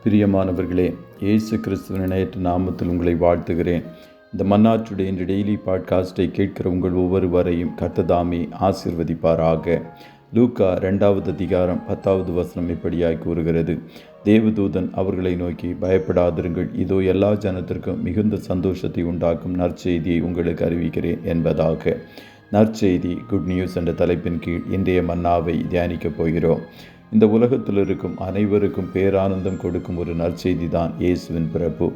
பிரியமானவர்களே, இயேசு கிறிஸ்துவின் இணையற்ற நாமத்தில் உங்களை வாழ்த்துகிறேன். இந்த மன்னாற்றுடைய இந்த டெய்லி பாட்காஸ்டை கேட்கிற உங்கள் ஒவ்வொருவரையும் கர்த்தர் ஆசீர்வதிப்பாராக. லூக்கா 2வது அதிகாரம் 10வது வசனம் இப்படியாய் கூறுகிறது: தேவதூதன் அவர்களை நோக்கி, பயப்படாதிருங்கள், இதோ எல்லா ஜனத்திற்கும் மிகுந்த சந்தோஷத்தை உண்டாக்கும் நற்செய்தியை உங்களுக்கு அறிவிக்கிறேன் என்பதாக. நற்செய்தி, குட் நியூஸ் என்ற தலைப்பின் கீழ் இன்றைய மன்னாவை தியானிக்கப் போகிறோம். இந்த உலகத்தில் இருக்கும் அனைவருக்கும் பேரானந்தம் கொடுக்கும் ஒரு நற்செய்தி தான் இயேசுவின் பிறப்பு.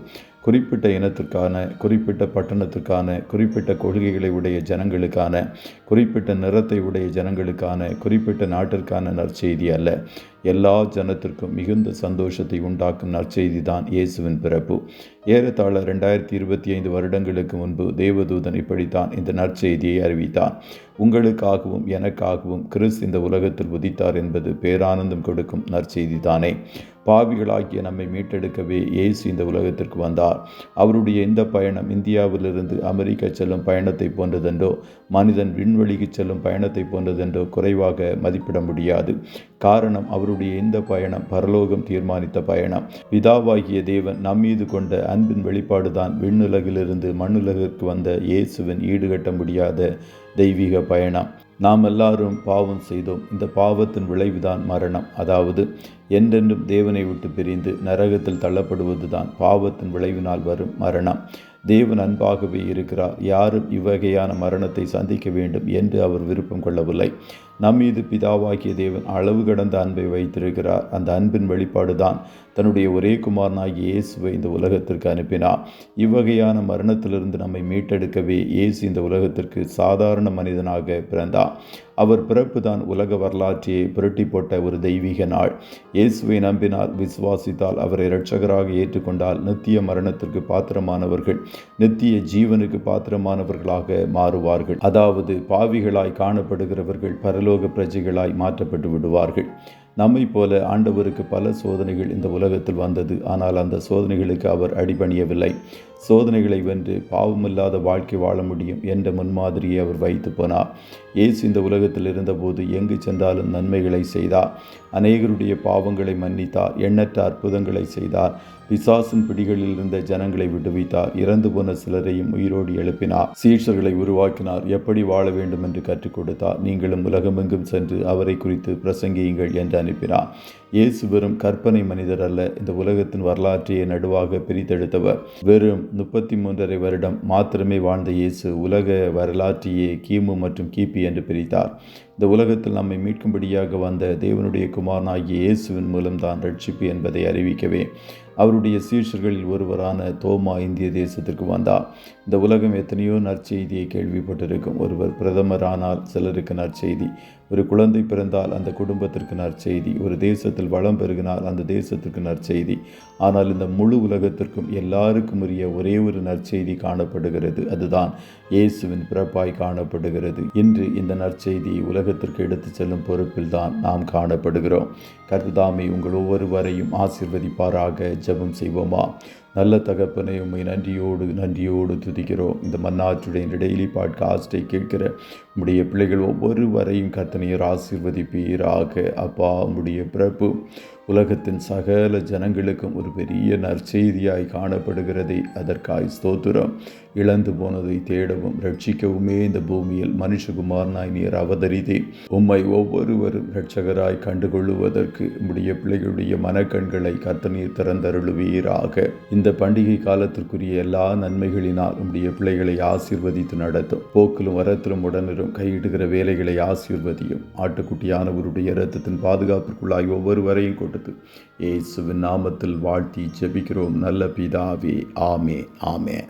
குறிப்பிட்ட இனத்திற்கான, குறிப்பிட்ட பட்டணத்திற்கான, குறிப்பிட்ட கொள்கைகளை உடைய ஜனங்களுக்கான, குறிப்பிட்ட நிறத்தை உடைய ஜனங்களுக்கான, குறிப்பிட்ட நாட்டிற்கான நற்செய்தி அல்ல. எல்லா ஜனத்திற்கும் மிகுந்த சந்தோஷத்தை உண்டாக்கும் நற்செய்தி தான் இயேசுவின் பிறப்பு. ஏறத்தாழ 2025 வருடங்களுக்கு முன்பு தேவதூதன் இப்படித்தான் இந்த நற்செய்தியை அறிவித்தான்: உங்களுக்காகவும் எனக்காகவும் கிறிஸ்து இந்த உலகத்தில் உதித்தார் என்பது பேரானந்தம் கொடுக்கும் நற்செய்தி தானே. பாவிகளாகிய நம்மை மீட்டெடுக்கவே இயேசு இந்த உலகத்திற்கு வந்தார். அவருடைய இந்த பயணம் இந்தியாவிலிருந்து அமெரிக்கா செல்லும் பயணத்தை போன்றதென்றோ, மனிதன் விண்வெளிக்கு செல்லும் பயணத்தை போன்றதென்றோ குறைவாக மதிப்பிட முடியாது. காரணம், அவருடைய இந்த பயணம் பரலோகம் தீர்மானித்த பயணம். பிதாவாகிய தேவன் நம்மீது கொண்ட அன்பின் வெளிப்பாடுதான் விண்ணுலகிலிருந்து மண்ணுலகிற்கு வந்த இயேசுவின் ஈடுகட்ட முடியாத தெய்வீக பயணம். நாம் எல்லாரும் பாவம் செய்தோம். இந்த பாவத்தின் விளைவுதான் மரணம். அதாவது என்றென்றும் தேவனை விட்டு பிரிந்து நரகத்தில் தள்ளப்படுவதுதான் பாவத்தின் விளைவினால் வரும் மரணம். தேவன் அன்பாகவே இருக்கிறார். யாரும் இவ்வகையான மரணத்தை சந்திக்க வேண்டும் என்று அவர் விருப்பம் கொள்ளவில்லை. நம்மீது பிதாவாகிய தேவன் அளவு கடந்த அன்பை வைத்திருக்கிறார். அந்த அன்பின் வெளிப்பாடு தான் தன்னுடைய ஒரே குமாரனாகிய இயேசுவை இந்த உலகத்திற்கு அனுப்பினார். இவ்வகையான மரணத்திலிருந்து நம்மை மீட்டெடுக்கவே இயேசு இந்த உலகத்திற்கு சாதாரண மனிதனாக பிறந்தார். அவர் பிறப்பு தான் உலக வரலாற்றையே புரட்டி போட்ட ஒரு தெய்வீக நாள். இயேசுவை நம்பினால், விசுவாசித்தால், அவரை இரட்சகராக ஏற்றுக்கொண்டால் நித்திய மரணத்திற்கு பாத்திரமானவர்கள் நித்திய ஜீவனுக்கு பாத்திரமானவர்களாக மாறுவார்கள். அதாவது பாவிகளாய் காணப்படுகிறவர்கள் பரலோக பிரஜைகளாய் மாற்றப்பட்டு விடுவார்கள். நம்மை போல ஆண்டவருக்கு பல சோதனைகள் இந்த உலகத்தில் வந்தது. ஆனால் அந்த சோதனைகளுக்கு அவர் அடிபணியவில்லை. சோதனைகளை வென்று பாவமில்லாத வாழ்க்கை வாழ முடியும் என்ற முன்மாதிரியை அவர் வைத்து போனார். இயேசு இந்த உலகத்தில் இருந்தபோது எங்கு சென்றாலும் நன்மைகளை செய்தார். அநேகருடைய பாவங்களை மன்னித்தார். எண்ணற்ற அற்புதங்களை செய்தார். பிசாசின் பிடிகளில் இருந்த ஜனங்களை விடுவித்தார். இறந்து போன சிலரையும் உயிரோடு எழுப்பினார். சீஷர்களை உருவாக்கினார். எப்படி வாழ வேண்டும் என்று கற்றுக் கொடுத்தார். நீங்களும் உலகமெங்கும் சென்று அவரை குறித்து பிரசங்கியுங்கள் என்று அனுப்பினார். இயேசு வெறும் கற்பனை மனிதர் அல்ல. இந்த உலகத்தின் வரலாற்றையே நடுவாக பிரித்தெடுத்தவர். வெறும் 33.5 வருடம் மாத்திரமே வாழ்ந்த இயேசு உலக வரலாற்றையே கிமு மற்றும் கிபி என்று பிரித்தார். இந்த உலகத்தில் நம்மை மீட்கும்படியாக வந்த தேவனுடைய குமாரனாகிய இயேசுவின் மூலம்தான் ரட்சிப்பு என்பதை அறிவிக்கவே அவருடைய சீஷர்களில் ஒருவரான தோமா இந்திய தேசத்திற்கு வந்தார். இந்த உலகம் எத்தனையோ நற்செய்தியை கேள்விப்பட்டிருக்கும். ஒருவர் பிரதமரானால் சிலருக்கு நற்செய்தி, ஒரு குழந்தை பிறந்தால் அந்த குடும்பத்திற்கு நற்செய்தி, ஒரு தேசத்தில் வளம் பெருகினால் அந்த தேசத்திற்கு நற்செய்தி. ஆனால் இந்த முழு உலகத்திற்கும் எல்லாருக்கும் உரிய ஒரே ஒரு நற்செய்தி காணப்படுகிறது. அதுதான் இயேசுவின் பிறப்பாய் காணப்படுகிறது. இன்று இந்த நற்செய்தியை உலகத்திற்கு எடுத்து செல்லும் பொறுப்பில் தான் நாம் காணப்படுகிறோம். கர்த்தர் உங்கள் ஒவ்வொருவரையும் ஆசீர்வதிப்பாராக. ஜெபம் செய்வோமா? நல்ல தகப்பனே, உம்மை நன்றியோடு துதிக்கிறோம். இந்த மன்னாற்றுடைய டெய்லி பாட்காஸ்டை கேட்கிற உம்முடைய பிள்ளைகள் ஒவ்வொருவரையும் கர்த்தர் ஆசீர்வதிப்பீராக. அப்பா, உம்முடைய பிறப்பு உலகத்தின் சகல ஜனங்களுக்கும் ஒரு பெரிய நற்செய்தியாய் காணப்படுகிறதே, அதற்காய் ஸ்தோத்திரம். இழந்து போனதை தேடவும் ரட்சிக்கவுமே இந்த பூமியில் மனுஷகுமாரனாய் நீர் அவதரித்தே உம்மை ஒவ்வொருவரும் இரட்சகராய் கண்டுகொள்ளுவதற்கு உம்முடைய பிள்ளைகளுடைய மனக்கண்களை கர்த்தர் நீர் திறந்தருளுவீராக. இந்த பண்டிகை காலத்திற்குரிய எல்லா நன்மைகளினால் உம்முடைய பிள்ளைகளை ஆசீர்வதித்து நடத்தும். போக்கிலும் வரத்திலும் உடனிரும் கையிடுகிற வேலைகளை ஆசீர்வதியும். ஆட்டுக்குட்டியானவருடைய இரத்தத்தின் பாதுகாப்பிற்குள்ளாய் ஒவ்வொருவரையும் கொடுத்து இயேசுவின் நாமத்தில் வாழ்த்தி ஜெபிக்கிறோம் நல்ல பிதாவே. ஆமே.